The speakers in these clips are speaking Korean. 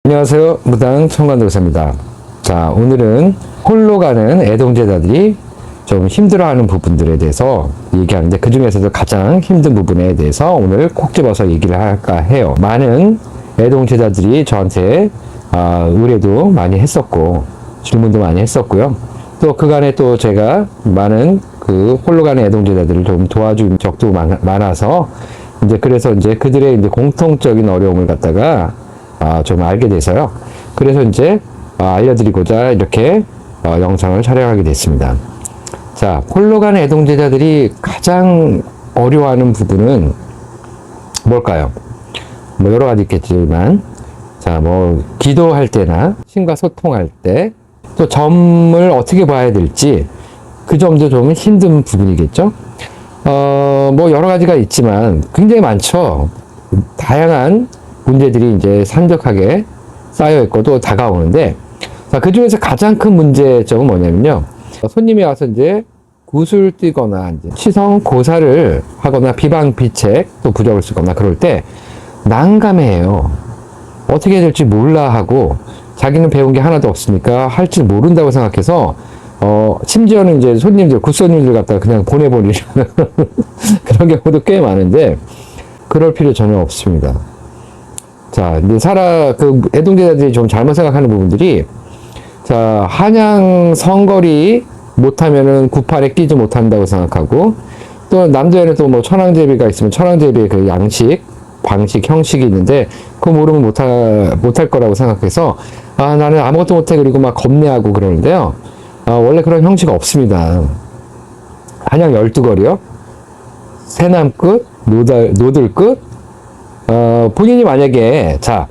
안녕하세요. 무당 청관도사입니다. 자, 오늘은 홀로 가는 애동제자들이 좀 힘들어하는 부분들에 대해서 얘기하는데, 그 중에서도 가장 힘든 부분에 대해서 오늘 콕 집어서 얘기를 할까 해요. 많은 애동제자들이 저한테 의뢰도 많이 했었고 질문도 많이 했었고요. 또 그간에 또 제가 많은 그 홀로 가는 애동제자들을 좀 도와준 적도 많아서 그래서 그들의 공통적인 어려움을 갖다가 좀 알게 돼서요. 그래서 알려드리고자 이렇게 영상을 촬영하게 됐습니다. 자, 홀로 가는 애동제자들이 가장 어려워하는 부분은 뭘까요? 뭐 여러 가지 있겠지만, 자, 뭐 기도할 때나 신과 소통할 때, 또 점을 어떻게 봐야 될지 그 점도 좀 힘든 부분이겠죠. 뭐 여러 가지가 있지만 굉장히 많죠. 다양한 문제들이 산적하게 쌓여 있고 또 다가오는데, 자, 그 중에서 가장 큰 문제점은 뭐냐면요. 손님이 와서 굿을 띄거나 치성 고사를 하거나 비방 비책 또 부적을 쓰거나 그럴 때 난감해해요. 어떻게 해야 될지 몰라 하고, 자기는 배운 게 하나도 없으니까 할 줄 모른다고 생각해서 심지어는 손님들, 굿손님들 갖다가 그냥 보내버리는 그런 경우도 꽤 많은데, 그럴 필요 전혀 없습니다. 자, 애동제자들이 좀 잘못 생각하는 부분들이, 자, 한양 성거리 못하면은 굿판에 끼지 못한다고 생각하고, 또 남자에는 또 뭐 천황제비가 있으면 천황제비의 그 양식, 방식, 형식이 있는데, 그거 모르면 못할 거라고 생각해서, 나는 아무것도 못해, 그리고 막 겁내하고 그러는데요. 원래 그런 형식 없습니다. 한양 12거리요. 새남끝, 노들끝, 본인이 만약에, 자,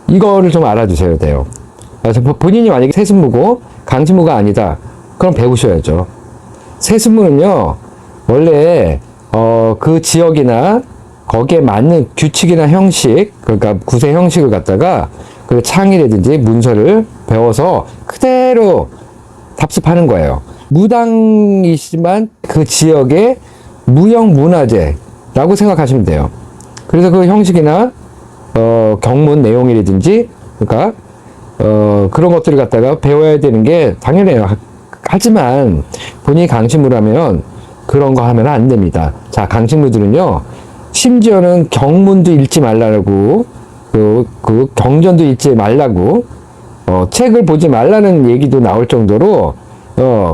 이거를 좀 알아주셔야 돼요. 본인이 만약에 세순무고 강진무가 아니다, 그럼 배우셔야죠. 세순무는요, 원래, 그 지역이나 거기에 맞는 규칙이나 형식, 그러니까 구세 형식을 갖다가 그 창이라든지 문서를 배워서 그대로 답습하는 거예요. 무당이시지만 그 지역의 무형문화재라고 생각하시면 돼요. 그래서 그 형식이나 경문 내용이라든지, 그러니까 그런 것들을 갖다가 배워야 되는 게 당연해요. 하지만 본인이 강신무라면 그런 거 하면 안 됩니다. 자, 강신무들은요, 심지어는 경문도 읽지 말라고, 그 경전도 읽지 말라고, 책을 보지 말라는 얘기도 나올 정도로,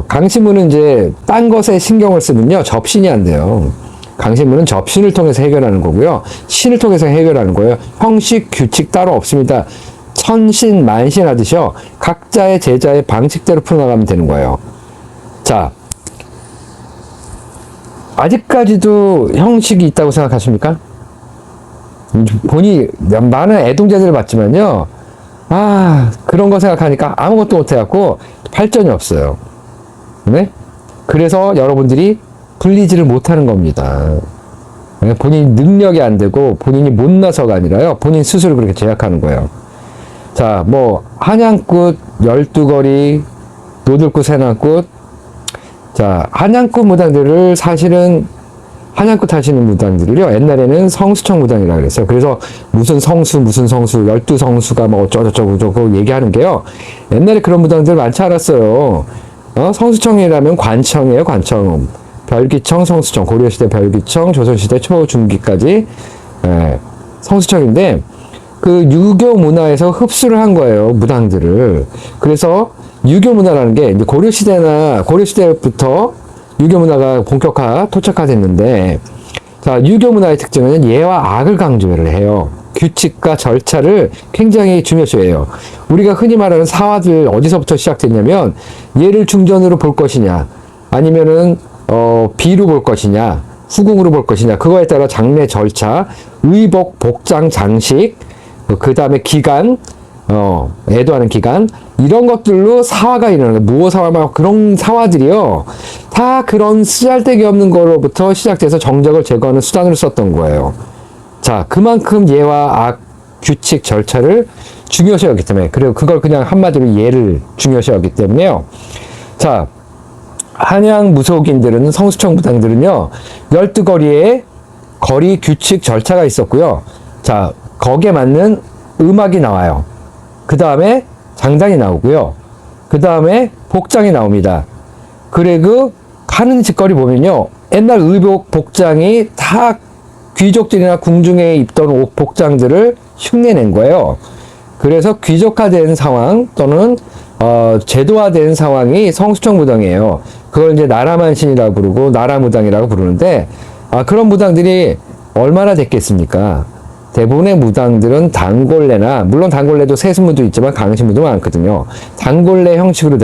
강신무는 딴 것에 신경을 쓰면요, 접신이 안 돼요. 강신무는 접신을 통해서 해결하는 거고요. 신을 통해서 해결하는 거예요. 형식, 규칙 따로 없습니다. 천신, 만신 하듯이요, 각자의 제자의 방식대로 풀어나가면 되는 거예요. 자, 아직까지도 형식이 있다고 생각하십니까? 본인이 많은 애동자들을 봤지만요, 그런 거 생각하니까 아무것도 못해갖고 발전이 없어요. 네? 그래서 여러분들이 불리지를 못하는 겁니다. 본인 능력이 안 되고 본인이 못나서가 아니라요, 본인 스스로 그렇게 제약하는 거예요. 자, 뭐 한양굿 12거리, 노들굿, 새남굿. 자, 한양굿 무당들을 사실은, 한양굿 하시는 무당들을요, 옛날에는 성수청 무당이라고 그랬어요. 그래서 무슨 성수 12성수가 뭐 어쩌고저쩌고 얘기하는 게요, 옛날에 그런 무당들 많지 않았어요. 성수청이라면 관청이에요, 관청. 별기청, 성수청, 고려시대 별기청, 조선시대 초중기까지 성수청인데, 그 유교 문화에서 흡수를 한 거예요, 무당들을. 그래서 유교 문화라는 게 고려시대부터 유교 문화가 토착화됐는데, 자, 유교 문화의 특징은 예와 악을 강조를 해요. 규칙과 절차를 굉장히 중요시해요. 우리가 흔히 말하는 사화들 어디서부터 시작됐냐면, 예를 중전으로 볼 것이냐, 아니면은 비로 볼 것이냐, 후궁으로 볼 것이냐, 그거에 따라 장례 절차, 의복, 복장, 장식, 그 다음에 기간, 애도하는 기간, 이런 것들로 사화가 일어나는 거예요. 무호사화, 막 그런 사화들이요, 다 그런 쓰잘데기 없는 거로부터 시작돼서 정적을 제거하는 수단으로 썼던 거예요. 자, 그만큼 예와 악, 규칙, 절차를 중요시하기 때문에, 그리고 그걸 그냥 한마디로 예를 중요시하기 때문에요. 자, 한양 무속인들은, 성수청 무당들은요, 12거리에 거리 규칙 절차가 있었고요. 자, 거기에 맞는 음악이 나와요. 그 다음에 장단이 나오고요. 그 다음에 복장이 나옵니다. 그리고 하는 짓거리 보면요. 옛날 의복 복장이 다 귀족들이나 궁중에 입던 옷 복장들을 흉내낸 거예요. 그래서 귀족화된 상황 또는 제도화된 상황이 성수청무당이에요. 그걸 이제 나라만신이라고 부르고 나라무당이라고 부르는데 그런 무당들이 얼마나 됐겠습니까? 대부분의 무당들은 단골레나 물론 단골레도 세수무도 있지만 강신무도 많거든요. 단골레 형식으로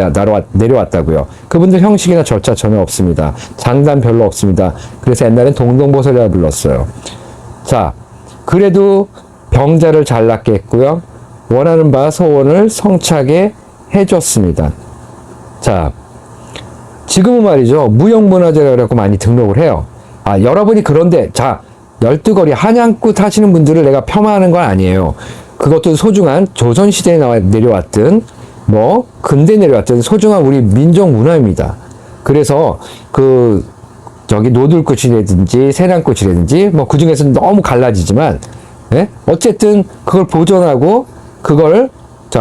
내려왔다고요. 그분들 형식이나 절차 전혀 없습니다. 장단 별로 없습니다. 그래서 옛날엔 동동보살이라 불렀어요. 자, 그래도 병자를 잘 낫게 했고요. 원하는 바 소원을 성취하게 해줬습니다. 자, 지금은 말이죠. 무형문화재라고 많이 등록을 해요. 여러분이 그런데 자, 12거리 한양굿 하시는 분들을 내가 폄하하는 건 아니에요. 그것도 소중한 조선시대에 내려왔던 근대에 내려왔던 소중한 우리 민족 문화입니다. 그래서 저기 노들꽃이라든지 세랑꽃이라든지 그 중에서는 너무 갈라지지만 어쨌든 그걸 보존하고 그걸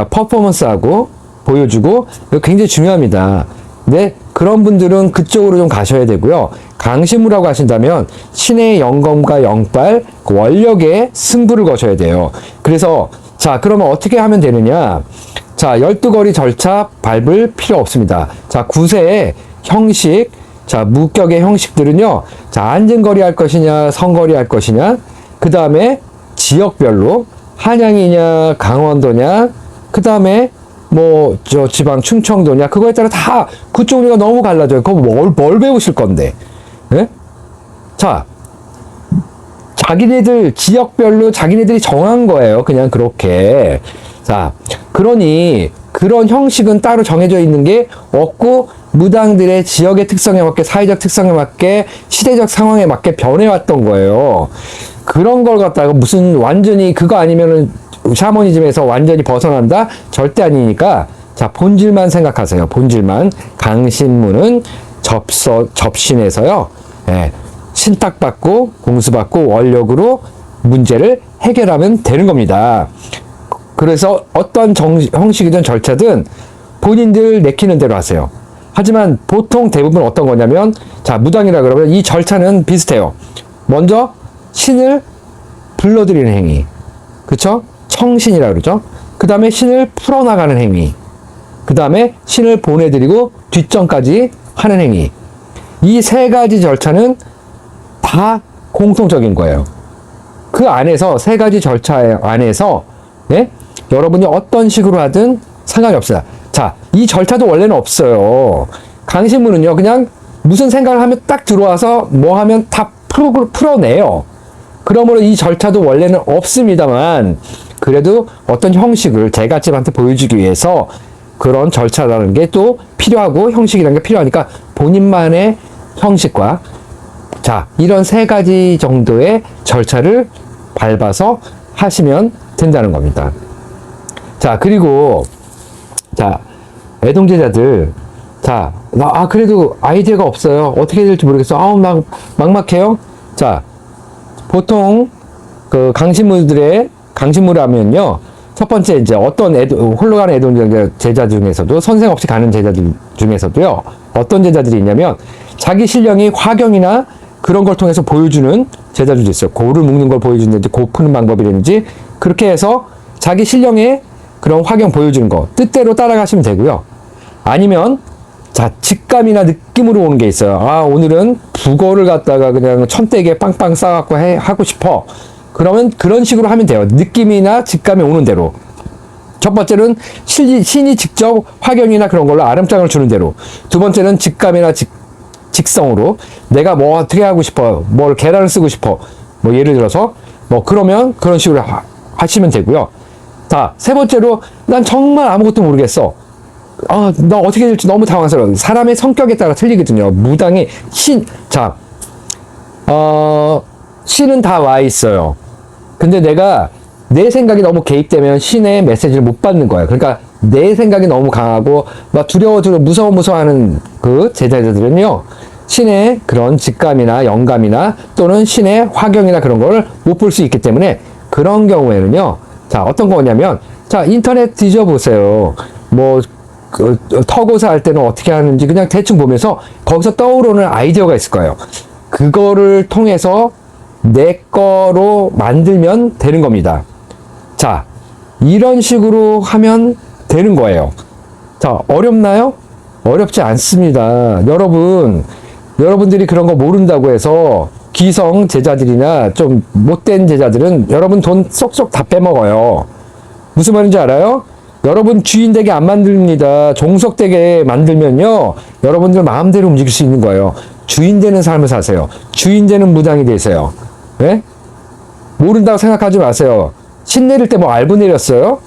퍼포먼스하고 보여주고 굉장히 중요합니다. 근데 그런 분들은 그쪽으로 좀 가셔야 되고요. 강신무라고 하신다면 신의 영검과 영빨, 원력의 승부를 거셔야 돼요. 그래서 그러면 어떻게 하면 되느냐? 12거리 절차 밟을 필요 없습니다. 구세의 형식, 무격의 형식들은요. 안전거리 할 것이냐, 성거리 할 것이냐, 그 다음에 지역별로 한양이냐, 강원도냐, 그 다음에 지방 충청도냐, 그거에 따라 다 그 종류가 너무 갈라져요. 그거 뭘 배우실 건데. 예? 자기네들 지역별로 자기네들이 정한 거예요. 그냥 그렇게. 그러니 그런 형식은 따로 정해져 있는 게 없고 무당들의 지역의 특성에 맞게 사회적 특성에 맞게 시대적 상황에 맞게 변해왔던 거예요. 그런 걸 갖다가 무슨 완전히 그거 아니면은 샤머니즘에서 완전히 벗어난다? 절대 아니니까 본질만 생각하세요. 본질만. 강신무는 접신에서요. 신탁받고 공수받고 원력으로 문제를 해결하면 되는 겁니다. 그래서 어떤 형식이든 절차든 본인들 내키는 대로 하세요. 하지만 보통 대부분 어떤 거냐면 무당이라 그러면 이 절차는 비슷해요. 먼저 신을 불러들이는 행위. 그쵸? 청신이라 그러죠. 그 다음에 신을 풀어나가는 행위. 그 다음에 신을 보내드리고 뒷전까지 하는 행위. 이 세 가지 절차는 다 공통적인 거예요. 그 안에서 세 가지 절차 안에서 여러분이 어떤 식으로 하든 상관이 없어요. 이 절차도 원래는 없어요. 강신무는요, 그냥 무슨 생각을 하면 딱 들어와서 하면 다 풀어내요. 그러므로 이 절차도 원래는 없습니다만, 그래도 어떤 형식을 제갓집한테 보여주기 위해서 그런 절차라는 게 또 필요하고 형식이라는 게 필요하니까 본인만의 형식과 이런 세 가지 정도의 절차를 밟아서 하시면 된다는 겁니다. 그리고 애동제자들 그래도 아이디어가 없어요. 어떻게 해야 될지 모르겠어. 막막해요. 보통 강신무라면요. 첫 번째 이제 어떤 홀로 가는 애동제자 중에서도 선생 없이 가는 제자들 중에서도요. 어떤 제자들이 있냐면 자기 신령이 화경이나 그런 걸 통해서 보여주는 제자들도 있어요. 고를 묶는 걸 보여주는지 고 푸는 방법이라든지 그렇게 해서 자기 신령의 그런 화경 보여주는 거 뜻대로 따라가시면 되고요. 아니면 직감이나 느낌으로 오는 게 있어요. 오늘은 북어를 갖다가 그냥 천대게 빵빵 싸갖고 하고 싶어. 그러면 그런 식으로 하면 돼요. 느낌이나 직감이 오는 대로. 첫 번째는 신이 직접 화경이나 그런 걸로 아름장을 주는 대로. 두 번째는 직감이나 직성으로 내가 어떻게 하고 싶어. 계란을 쓰고 싶어. 예를 들어서 그러면 그런 식으로 하시면 되고요. 세 번째로 난 정말 아무것도 모르겠어. 나 어떻게 될지 너무 당황스러워. 사람의 성격에 따라 틀리거든요. 무당이 신은 다 와 있어요. 근데 내가 내 생각이 너무 개입되면 신의 메시지를 못 받는 거예요. 그러니까 내 생각이 너무 강하고 두려워 무서워하는 그 제자들은요. 신의 그런 직감이나 영감이나 또는 신의 화경이나 그런 거를 못 볼 수 있기 때문에 그런 경우에는요. 어떤 거냐면 자, 인터넷 뒤져보세요. 뭐, 터고사 할 때는 어떻게 하는지 그냥 대충 보면서 거기서 떠오르는 아이디어가 있을 거예요. 그거를 통해서 내 거로 만들면 되는 겁니다. 자, 이런 식으로 하면 되는 거예요. 자, 어렵나요? 어렵지 않습니다. 여러분들이 그런 거 모른다고 해서 기성 제자들이나 좀 못된 제자들은 여러분 돈 쏙쏙 다 빼먹어요. 무슨 말인지 알아요? 여러분 주인 되게 안 만듭니다. 종속 되게 만들면요, 여러분들 마음대로 움직일 수 있는 거예요. 주인 되는 삶을 사세요. 주인 되는 무당이 되세요. 네? 모른다고 생각하지 마세요. 신 내릴 때 뭐 알고 내렸어요?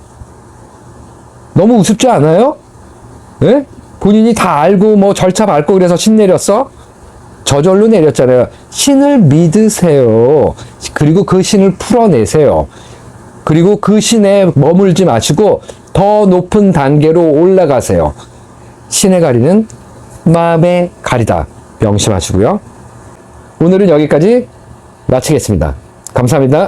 너무 우습지 않아요? 네? 본인이 다 알고 뭐 절차 밟고 그래서 신 내렸어? 저절로 내렸잖아요. 신을 믿으세요. 그리고 그 신을 풀어내세요. 그리고 그 신에 머물지 마시고 더 높은 단계로 올라가세요. 신의 가리는 마음의 가리다. 명심하시고요. 오늘은 여기까지 마치겠습니다. 감사합니다.